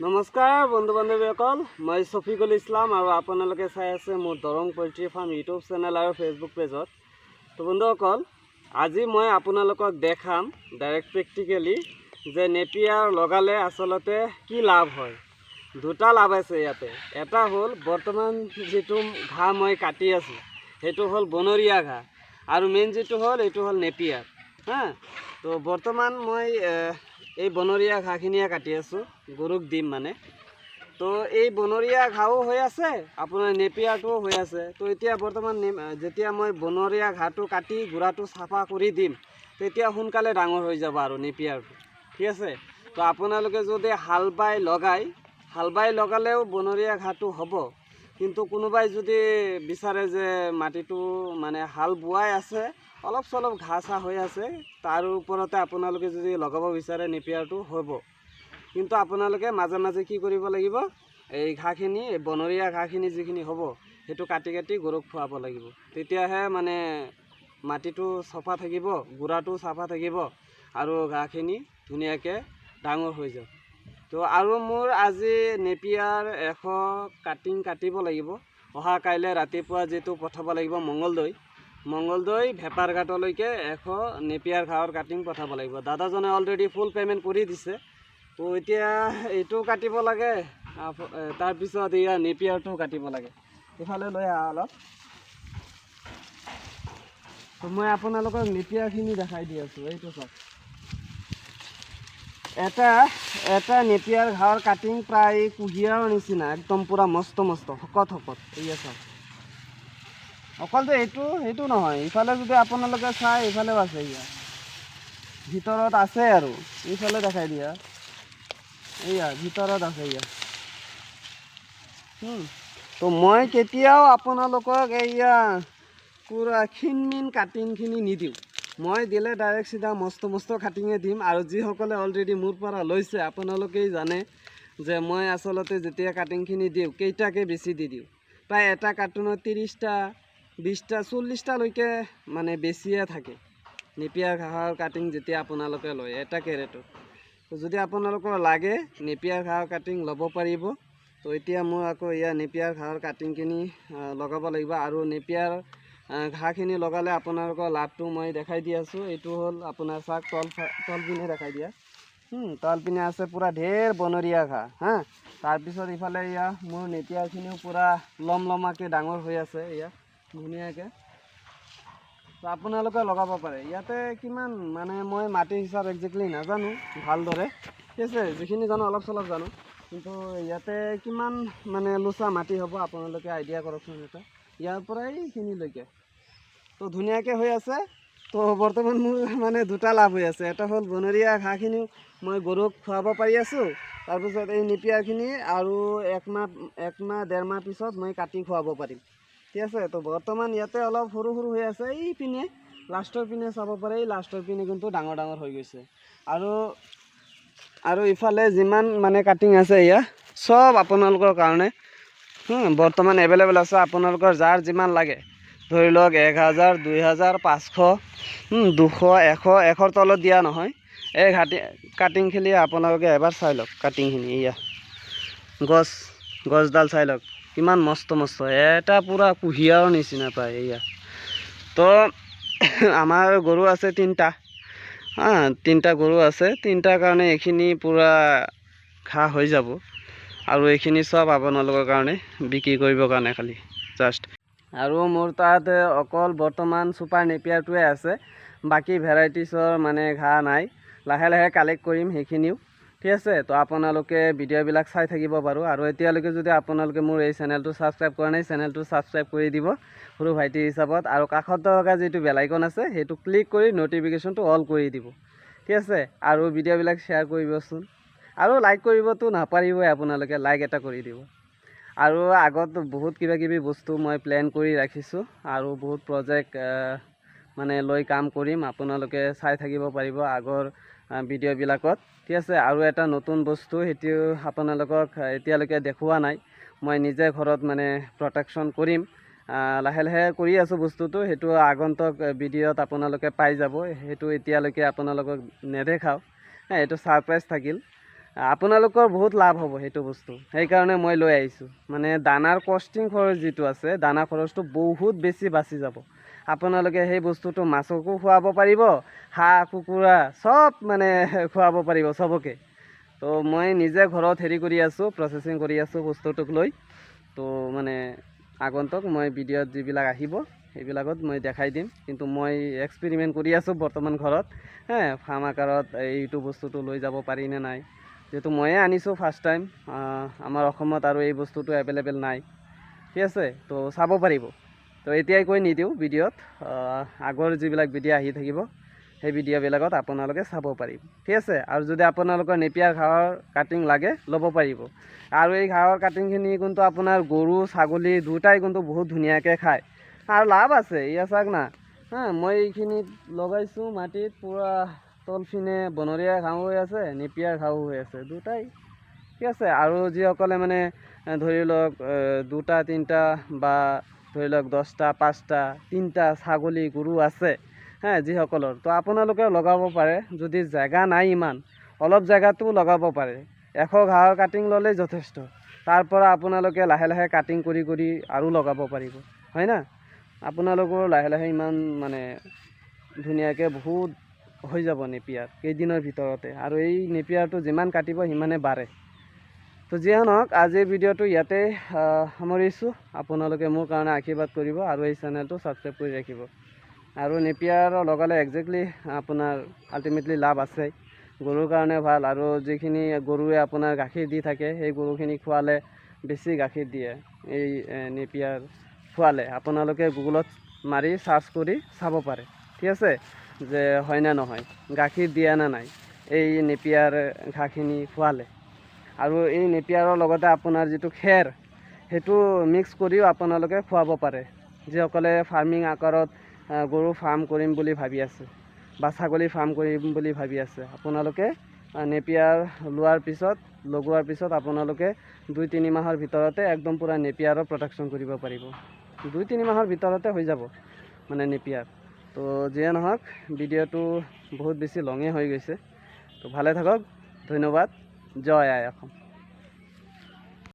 নমস্কাৰ বন্ধু বান্ধৱীসকল, মই শফিকুল ইছলাম আৰু আপোনালোকে চাই আছে মোৰ Darrang poultry farm YouTube channel আৰু ফেচবুক পেজত। তো বন্ধুসকল, আজি মই আপোনালোকক দেখাম ডাইৰেক্ট প্ৰেক্টিকেলি যে নেপিয়াৰ লগালে আচলতে কি লাভ হয়। দুটা লাভ আছে ইয়াতে। এটা হ'ল বৰ্তমান যিটো ঘাঁহ মই কাটি আছোঁ সেইটো হ'ল বনৰীয়া ঘাঁহ, আৰু মেইন যিটো হ'ল এইটো হ'ল নেপিয়াৰ। তো বৰ্তমান মই এই বনৰীয়া ঘাঁহখিনিয়ে কাটি আছোঁ, গৰুক দিম মানে। তো এই বনৰীয়া ঘাঁহো হৈ আছে, আপোনাৰ নেপিয়াৰটোও হৈ আছে। তো এতিয়া বৰ্তমান যেতিয়া মই বনৰীয়া ঘাঁহটো কাটি গুড়াটো চাফা কৰি দিম তেতিয়া সোনকালে ডাঙৰ হৈ যাব আৰু নেপিয়াৰটো, ঠিক আছে। তো আপোনালোকে যদি হাল বাই লগালেও বনৰীয়া ঘাঁহটো হ'ব, কিন্তু কোনোবাই যদি বিচাৰে যে মাটিটো মানে হাল বোৱাই আছে, অলপ চলপ ঘাঁহ চাহ হৈ আছে, তাৰ ওপৰতে আপোনালোকে যদি লগাব বিচাৰে নেপিয়াৰটো হ'ব। কিন্তু আপোনালোকে মাজে মাজে কি কৰিব লাগিব, এই ঘাঁহখিনি, এই বনৰীয়া ঘাঁহখিনি যিখিনি হ'ব সেইটো কাটি কাটি গৰুক খুৱাব লাগিব। তেতিয়াহে মানে মাটিটো চাফা থাকিব, গুড়াটো চাফা থাকিব আৰু ঘাঁহখিনি ধুনীয়াকৈ ডাঙৰ হৈ যাব। তো আৰু মোৰ আজি নেপিয়াৰ 100 কাটিং কাটিব লাগিব। অহা কাইলৈ ৰাতিপুৱা যিটো পঠাব লাগিব মংগলদৈ ভেপাৰঘাটলৈকে 100 নেপিয়াৰ ঘাঁহৰ কাটিং পঠাব লাগিব। দাদাজনে অলৰেডি ফুল পে'মেণ্ট কৰি দিছে। তো এতিয়া এইটো কাটিব লাগে, তাৰপিছত এয়া নেপিয়াৰটো কাটিব লাগে। এইফালে লৈ আহা অলপ। তো মই আপোনালোকক নেপিয়াৰখিনি দেখাই দি আছোঁ। এইটো চাওক, এটা নেপিয়াৰ ঘাঁহৰ কাটিং প্ৰায় কুঁহিয়াৰৰ নিচিনা, একদম পূৰা মস্ত শকত। এয়া চাওক, অকল যে সেইটো নহয়, ইফালে যদি আপোনালোকে চাই ইফালেও আছে, এয়া ভিতৰত আছে আৰু এইফালে দেখাই দিয়া, এয়া ভিতৰত আছে এয়া। তো মই কেতিয়াও আপোনালোকক এয়া পূৰা ক্ষীণ কাটিংখিনি নিদিওঁ। মই দিলে ডাইৰেক্ট চিধা মস্ত কাটিঙে দিম। আৰু যিসকলে অলৰেডি মোৰ পৰা লৈছে আপোনালোকেই জানে যে মই আচলতে যেতিয়া কাটিংখিনি দিওঁ কেইটাকৈ বেছি দি দিওঁ। প্ৰায় এটা কাৰ্টুনত 30টা 20টা 40টালৈকে মানে বেছিয়ে থাকে নেপিয়াৰ ঘাঁহৰ কাটিং যেতিয়া আপোনালোকে লয় এটা কেৰেটত। তো যদি আপোনালোকৰ লাগে নেপিয়াৰ ঘাঁহৰ কাটিং ল'ব পাৰিব। তো এতিয়া মোৰ আকৌ এয়া নেপিয়াৰ ঘাঁহৰ কাটিংখিনি লগাব লাগিব। আৰু নেপিয়াৰ ঘাঁহখিনি লগালে আপোনালোকৰ লাভটো মই দেখাই দি আছোঁ। এইটো হ'ল আপোনাৰ চাক তল পিনে দেখাই দিয়া, তল পিনে আছে পূৰা ঢেৰ বনৰীয়া ঘাঁহ। তাৰপিছত ইফালে এয়া মোৰ নেপিয়াৰখিনিও পূৰা লমাকৈ ডাঙৰ হৈ আছে, এয়া ধুনীয়াকৈ। তো আপোনালোকে লগাব পাৰে। ইয়াতে কিমান মানে মই মাটি হিচাপ একজেক্টলি নাজানো ভালদৰে, ঠিক আছে। যিখিনি জানো অলপ চলপ জানো, কিন্তু ইয়াতে কিমান মানে লোচা মাটি হ'ব আপোনালোকে আইডিয়া কৰকচোন। ইয়াৰ পৰাই এইখিনিলৈকে তো ধুনীয়াকৈ হৈ আছে। তো বৰ্তমান মোৰ মানে দুটা লাভ হৈ আছে। এটা হ'ল বনৰীয়া ঘাঁহখিনিও মই গৰুক খুৱাব পাৰি আছোঁ, তাৰপিছত এই নেপিয়াৰখিনি আৰু এক মাহ 1.5 মাহ পিছত মই কাটি খুৱাব পাৰিম, ঠিক আছে। তো বৰ্তমান ইয়াতে অলপ সৰু হৈ আছে। এই পিনে লাষ্টৰ পিনে চাব পাৰে, এই লাষ্টৰ পিনে কিন্তু ডাঙৰ হৈ গৈছে। আৰু ইফালে যিমান মানে কাটিং আছে এয়া চব আপোনালোকৰ কাৰণে বৰ্তমান এভেইলেবল আছে। আপোনালোকৰ যাৰ যিমান লাগে ধৰি লওক 1000, 2000, 500, 200, 100ৰ তলত দিয়া নহয়। এই কাটিংখিনি আপোনালোকে এবাৰ চাই লওক। কাটিংখিনি এয়া গছডাল চাই লওক কিমান মস্ত এটা পূৰা কুঁহিয়াৰৰ নিচিনা পায় এয়া। তো আমাৰ গৰু আছে 3টা গৰু আছে। 3টাৰ কাৰণে এইখিনি পূৰা ঘাঁহ হৈ যাব। আৰু এইখিনি চব আপোনালোকৰ কাৰণে বিক্ৰী কৰিবৰ কাৰণে খালি জাষ্ট। আৰু মোৰ তাত অকল বৰ্তমান ছুপাৰ নেপিয়াৰটোৱে আছে, বাকী ভেৰাইটিছৰ মানে ঘাঁহ নাই। লাহে কালেক্ট কৰিম সেইখিনিও, ঠিক আছে। তো আপোনালোকে ভিডিঅ'বিলাক চাই থাকিব বাৰু। আৰু এতিয়ালৈকে যদি আপোনালোকে মোৰ এই চেনেলটো ছাবস্ক্ৰাইব কৰা নাই, চেনেলটো ছাবস্ক্ৰাইব কৰি দিব সৰু ভাইটি হিচাপত। আৰু কাষত থকা যিটো বেল আইকন আছে সেইটো ক্লিক কৰি ন'টিফিকেশ্যনটো অল কৰি দিব, ঠিক আছে। আৰু ভিডিঅ'বিলাক শ্বেয়াৰ কৰিবচোন, আৰু লাইক কৰিবতো নাপাৰিবই আপোনালোকে, লাইক এটা কৰি দিব। আৰু আগত বহুত কিবাকিবি বস্তু মই প্লেন কৰি ৰাখিছোঁ, আৰু বহুত প্ৰজেক্ট মানে লৈ কাম কৰিম। আপোনালোকে চাই থাকিব পাৰিব আগৰ ভিডিঅ'বিলাকত, ঠিক আছে। আৰু এটা নতুন বস্তু, সেইটো আপোনালোকক এতিয়ালৈকে দেখুওৱা নাই, মই নিজে ঘৰত মানে প্ৰটেকশ্যন কৰিম। লাহে কৰি আছোঁ বস্তুটো, সেইটো আগন্তুক ভিডিঅ'ত আপোনালোকে পাই যাব। সেইটো এতিয়ালৈকে আপোনালোকক নেদেখাওঁ, এইটো ছাৰপ্ৰাইজ থাকিল। আপোনালোকৰ বহুত লাভ হ'ব সেইটো বস্তু, সেইকাৰণে মই লৈ আহিছোঁ। মানে দানাৰ কষ্টিং খৰচ যিটো আছে, দানা খৰচটো বহুত বেছি বাচি যাব। আপোনালোকে সেই বস্তুটো মাছকো খুৱাব পাৰিব, হাঁহ কুকুৰা চব মানে খুৱাব পাৰিব চবকে। তো মই নিজে ঘৰত হেৰি কৰি আছোঁ, প্ৰচেছিং কৰি আছোঁ বস্তুটোক লৈ। তো মানে আগন্তুক মই ভিডিঅ'ত যিবিলাক আহিব সেইবিলাকত মই দেখাই দিম। কিন্তু মই এক্সপেৰিমেণ্ট কৰি আছোঁ বৰ্তমান ঘৰত, ফাৰ্ম আকাৰত এইটো বস্তুটো লৈ যাব পাৰি নে নাই। যিহেতু ময়ে আনিছোঁ ফাৰ্ষ্ট টাইম, আমাৰ অসমত আৰু এই বস্তুটো এভেইলেবল নাই, ঠিক আছে। তো চাব পাৰিব। তো এতিয়াই কৈ নিদিওঁ ভিডিঅ'ত, আগৰ যিবিলাক ভিডিঅ' আহি থাকিব সেই ভিডিঅ'বিলাকত আপোনালোকে চাব পাৰিব, ঠিক আছে। আৰু যদি আপোনালোকৰ নেপিয়াৰ ঘাঁহৰ কাটিং লাগে ল'ব পাৰিব। আৰু এই ঘাঁহৰ কাটিংখিনি কিন্তু আপোনাৰ গৰু ছাগলী দুটাই কিন্তু বহুত ধুনীয়াকৈ খায় আৰু লাভ আছে। ইয়া চাওক না, মই এইখিনিত লগাইছোঁ মাটিত, পূৰা তলপিনে বনৰীয়া ঘাঁহো হৈ আছে, নেপিয়াৰ ঘাঁহো হৈ আছে দুটাই, ঠিক আছে। আৰু যিসকলে মানে ধৰি লওক দুটা তিনিটা বা ধৰি লওক 10টা 5টা 3টা ছাগলী গৰু আছে, যিসকলৰ, তো আপোনালোকে লগাব পাৰে। যদি জেগা নাই ইমান, অলপ জেগাতো লগাব পাৰে। 100 ঘাঁহৰ কাটিং ল'লেই যথেষ্ট। তাৰ পৰা আপোনালোকে লাহে লাহে কাটিং কৰি কৰি আৰু লগাব পাৰিব, হয় না। আপোনালোকৰ লাহে লাহে ইমান মানে ধুনীয়াকৈ বহুত হৈ যাব নেপিয়াৰ কেইদিনৰ ভিতৰতে। আৰু এই নেপিয়াৰটো যিমান কাটিব সিমানে বাঢ়ে। তো যিয়ে নহওক, আজিৰ ভিডিঅ'টো ইয়াতে সামৰিছোঁ। আপোনালোকে মোৰ কাৰণে আশীৰ্বাদ কৰিব আৰু এই চেনেলটো ছাবস্ক্ৰাইব কৰি ৰাখিব। আৰু নেপিয়াৰ লগালে একজেক্টলি আপোনাৰ আল্টিমেটলি লাভ আছে। গৰুৰ কাৰণে ভাল, আৰু যিখিনি গৰুৱে আপোনাৰ গাখীৰ দি থাকে সেই গৰুখিনি খোৱালে বেছি গাখীৰ দিয়ে। এই নেপিয়াৰ খোৱালে আপোনালোকে গুগলত মাৰি চাৰ্চ কৰি চাব পাৰে, ঠিক আছে, যে হয় নে নহয়, গাখীৰ দিয়ে নে নাই এই নেপিয়াৰ ঘাঁহখিনি খোৱালে। আৰু এই নেপিয়াৰৰ লগতে আপোনাৰ যিটো খেৰ, সেইটো মিক্স কৰিও আপোনালোকে খুৱাব পাৰে। যিসকলে ফাৰ্মিং আকাৰত গৰু ফাৰ্ম কৰিম বুলি ভাবি আছে বা ছাগলী ফাৰ্ম কৰিম বুলি ভাবি আছে, আপোনালোকে নেপিয়াৰ লগোৱাৰ পিছত আপোনালোকে 2-3 মাহৰ ভিতৰতে একদম পূৰা নেপিয়াৰৰ প্ৰটেকশ্যন কৰিব পাৰিব। 2-3 মাহৰ ভিতৰতে হৈ যাব মানে নেপিয়াৰ। তো যিয়ে নহওক, ভিডিঅ'টো বহুত বেছি লঙে হৈ গৈছে। তো ভালে থাকক, ধন্যবাদ, জয় আই অসম।